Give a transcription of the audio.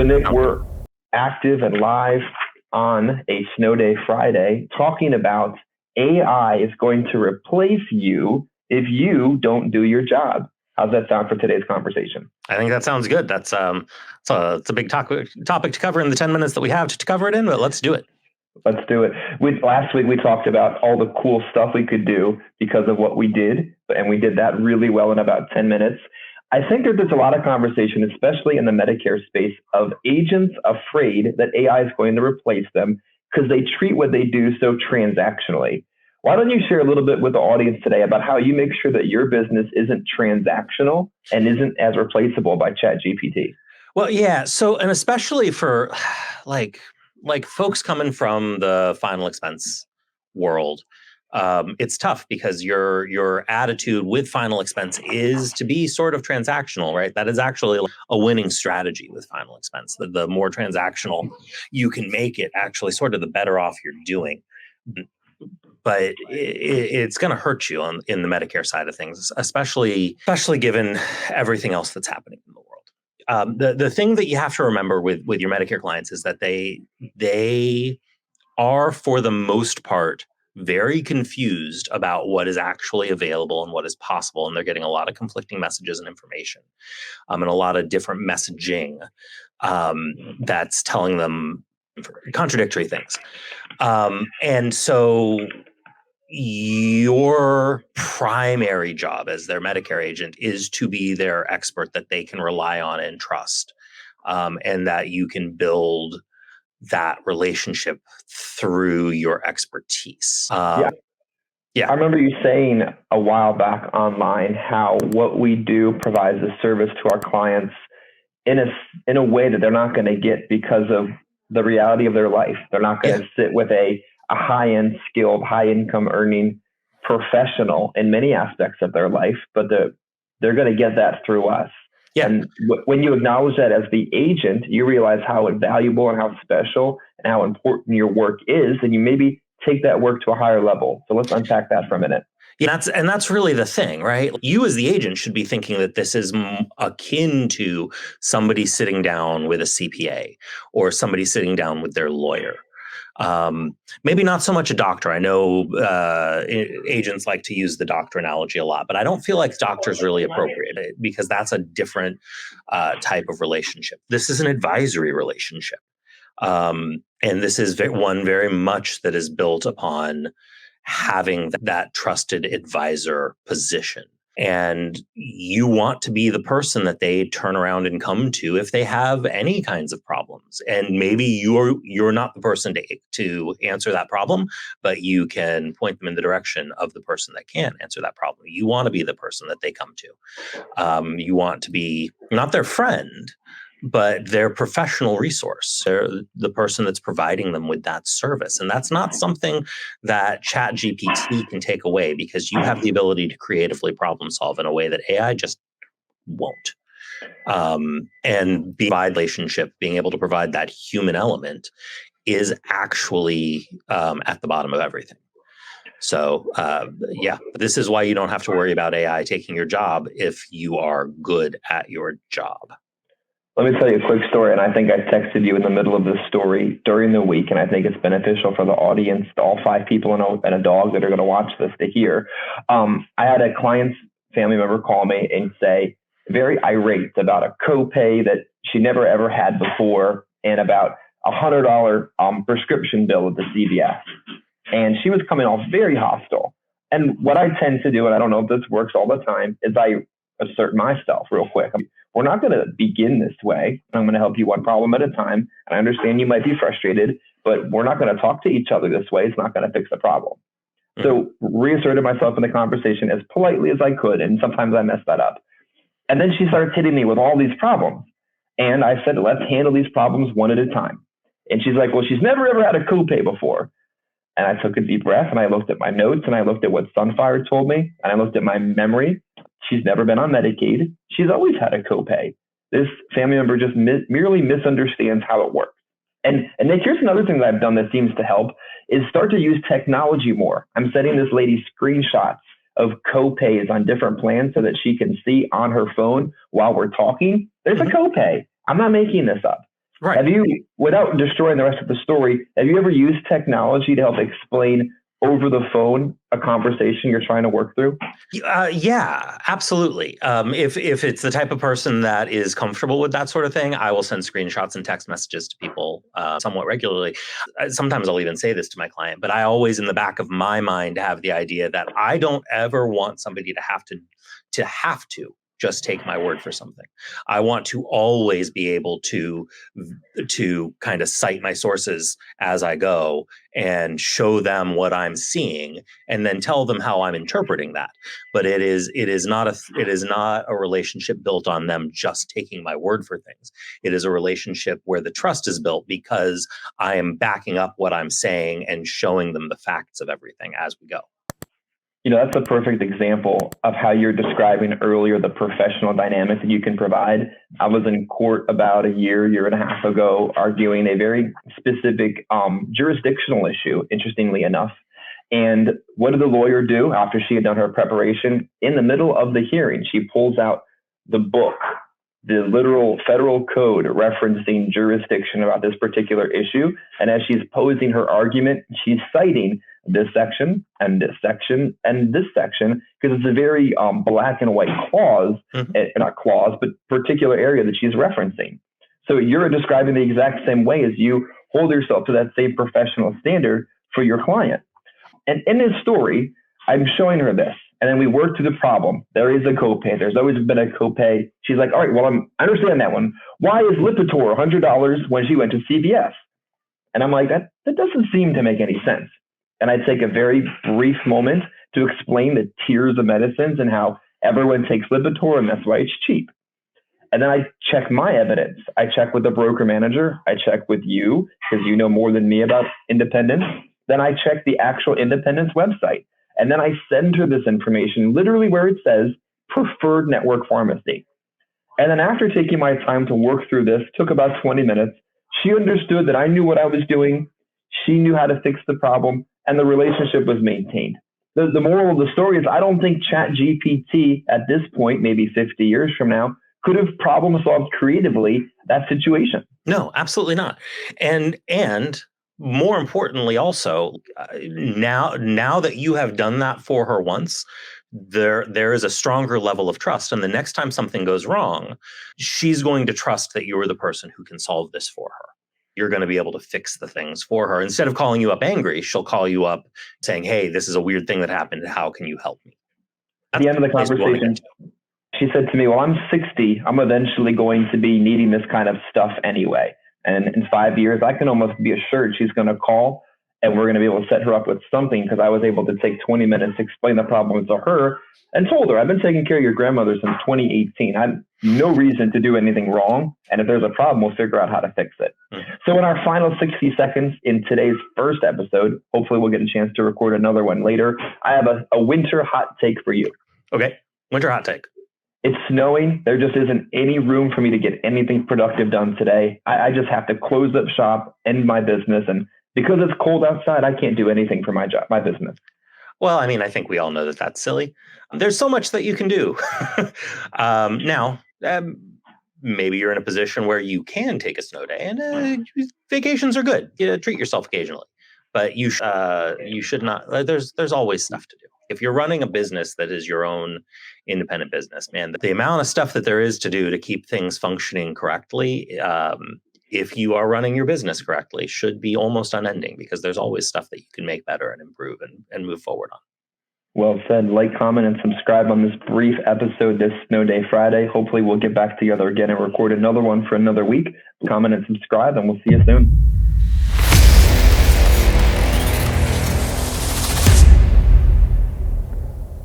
Nick, we're active and live on a snow day Friday talking about AI is going to replace you if you don't do your job. How's that sound for today's conversation? I think that sounds good. It's a big topic to cover in the 10 minutes that we have to cover it in, but let's do it. Let's do it. Last week, we talked about all the cool stuff we could do because of what we did, and we did that really well in about 10 minutes. I think there's a lot of conversation, especially in the Medicare space, of agents afraid that AI is going to replace them because they treat what they do so transactionally. Why don't you share a little bit with the audience today about how you make sure that your business isn't transactional and isn't as replaceable by ChatGPT? Well, yeah. So, and especially for like folks coming from the final expense world, it's tough because your attitude with final expense is to be sort of transactional, right? That is actually a winning strategy with final expense. The more transactional you can make it, actually, sort of the better off you're doing. But it's going to hurt you in the Medicare side of things, especially given everything else that's happening in the world. The thing that you have to remember with your Medicare clients is that they are, for the most part, very confused about what is actually available and what is possible. And they're getting a lot of conflicting messages and information, and a lot of different messaging that's telling them contradictory things. And so your primary job as their Medicare agent is to be their expert that they can rely on and trust, and that you can build that relationship through your expertise. Yeah. I remember you saying a while back online how what we do provides a service to our clients in a way that they're not going to get because of the reality of their life. They're not going to sit with a high-end skilled, high-income earning professional in many aspects of their life, but they're going to get that through us. Yeah. And when you acknowledge that as the agent, you realize how valuable and how special and how important your work is, and you maybe take that work to a higher level. So let's unpack that for a minute. Yeah, that's really the thing, right? You as the agent should be thinking that this is akin to somebody sitting down with a CPA or somebody sitting down with their lawyer. Maybe not so much a doctor. I know agents like to use the doctor analogy a lot, but I don't feel like doctor is really appropriate because that's a different type of relationship. This is an advisory relationship. And this is one very much that is built upon having that trusted advisor position. And you want to be the person that they turn around and come to if they have any kinds of problems. And maybe you're not the person to answer that problem, but you can point them in the direction of the person that can answer that problem. You want to be the person that they come to. You want to be not their friend, but their professional resource. They're the person that's providing them with that service. And that's not something that ChatGPT can take away because you have the ability to creatively problem solve in a way that AI just won't. And being able to provide that human element is actually at the bottom of everything. So, this is why you don't have to worry about AI taking your job if you are good at your job. Let me tell you a quick story, and I think I texted you in the middle of this story during the week, and I think it's beneficial for the audience, all 5 people and a dog that are going to watch this to hear. I had a client's family member call me and say, very irate about a copay that she never ever had before and about a $100 prescription bill at the CVS. And she was coming off very hostile. And what I tend to do, and I don't know if this works all the time, is I assert myself real quick. We're not going to begin this way. I'm going to help you one problem at a time. And I understand you might be frustrated, but we're not going to talk to each other this way. It's not going to fix the problem. Mm-hmm. So reasserted myself in the conversation as politely as I could. And sometimes I mess that up. And then she starts hitting me with all these problems. And I said, let's handle these problems one at a time. And she's like, well, she's never ever had a copay before. And I took a deep breath and I looked at my notes and I looked at what Sunfire told me and I looked at my memory. She's never been on Medicaid. She's always had a copay. This family member just merely misunderstands how it works. And Nick, here's another thing that I've done that seems to help is start to use technology more. I'm sending this lady screenshots of copays on different plans so that she can see on her phone while we're talking. There's a copay. I'm not making this up. Right. Have you, without destroying the rest of the story, have you ever used technology to help explain over the phone a conversation you're trying to work through? Yeah, absolutely. If it's the type of person that is comfortable with that sort of thing, I will send screenshots and text messages to people somewhat regularly. Sometimes I'll even say this to my client, but I always, in the back of my mind, have the idea that I don't ever want somebody to have to just take my word for something. I want to always be able to kind of cite my sources as I go and show them what I'm seeing, and then tell them how I'm interpreting that. But it is not a relationship built on them just taking my word for things. It is a relationship where the trust is built because I am backing up what I'm saying and showing them the facts of everything as we go. That's a perfect example of how you're describing earlier the professional dynamic that you can provide. I was in court about a year and a half ago, arguing a very specific jurisdictional issue, interestingly enough. And what did the lawyer do after she had done her preparation? In the middle of the hearing, she pulls out the book, the literal federal code referencing jurisdiction about this particular issue. And as she's posing her argument, she's citing this section and this section and this section, because it's a very black and white clause, not clause, but particular area that she's referencing. So you're describing the exact same way as you hold yourself to that same professional standard for your client. And in this story, I'm showing her this. And then we work through the problem. There is a copay. There's always been a copay. She's like, all right, well, I understand that one. Why is Lipitor $100 when she went to CVS? And I'm like, that doesn't seem to make any sense. And I take a very brief moment to explain the tiers of medicines and how everyone takes Lipitor and that's why it's cheap. And then I check my evidence. I check with the broker manager. I check with you because you know more than me about independence. Then I check the actual independence website. And then I send her this information literally where it says preferred network pharmacy. And then after taking my time to work through this, took about 20 minutes, she understood that I knew what I was doing. She knew how to fix the problem, and the relationship was maintained. The moral of the story is I don't think ChatGPT at this point, maybe 50 years from now, could have problem solved creatively that situation. No, absolutely not. And more importantly, also, now that you have done that for her once, there is a stronger level of trust. And the next time something goes wrong, she's going to trust that you are the person who can solve this for her. You're going to be able to fix the things for her. Instead of calling you up angry, she'll call you up saying, hey, this is a weird thing that happened. How can you help me? At the end of the conversation, she said to me, well, I'm 60. I'm eventually going to be needing this kind of stuff anyway. And in 5 years, I can almost be assured she's going to call and we're going to be able to set her up with something, because I was able to take 20 minutes to explain the problem to her and told her, I've been taking care of your grandmother since 2018. I have no reason to do anything wrong. And if there's a problem, we'll figure out how to fix it. So in our final 60 seconds in today's first episode, hopefully we'll get a chance to record another one later, I have a winter hot take for you. Okay, winter hot take. It's snowing. There just isn't any room for me to get anything productive done today. I just have to close up shop, end my business. And because it's cold outside, I can't do anything for my job, my business. Well, I mean, I think we all know that that's silly. There's so much that you can do. Now, maybe you're in a position where you can take a snow day, and vacations are good. Treat yourself occasionally, but you should not. There's always stuff to do. If you're running a business that is your own independent business, man, the amount of stuff that there is to do to keep things functioning correctly, if you are running your business correctly, should be almost unending, because there's always stuff that you can make better and improve and move forward on. Well said. Like, comment, and subscribe on this brief episode this Snow Day Friday. Hopefully we'll get back together again and record another one for another week. Comment and subscribe, and we'll see you soon.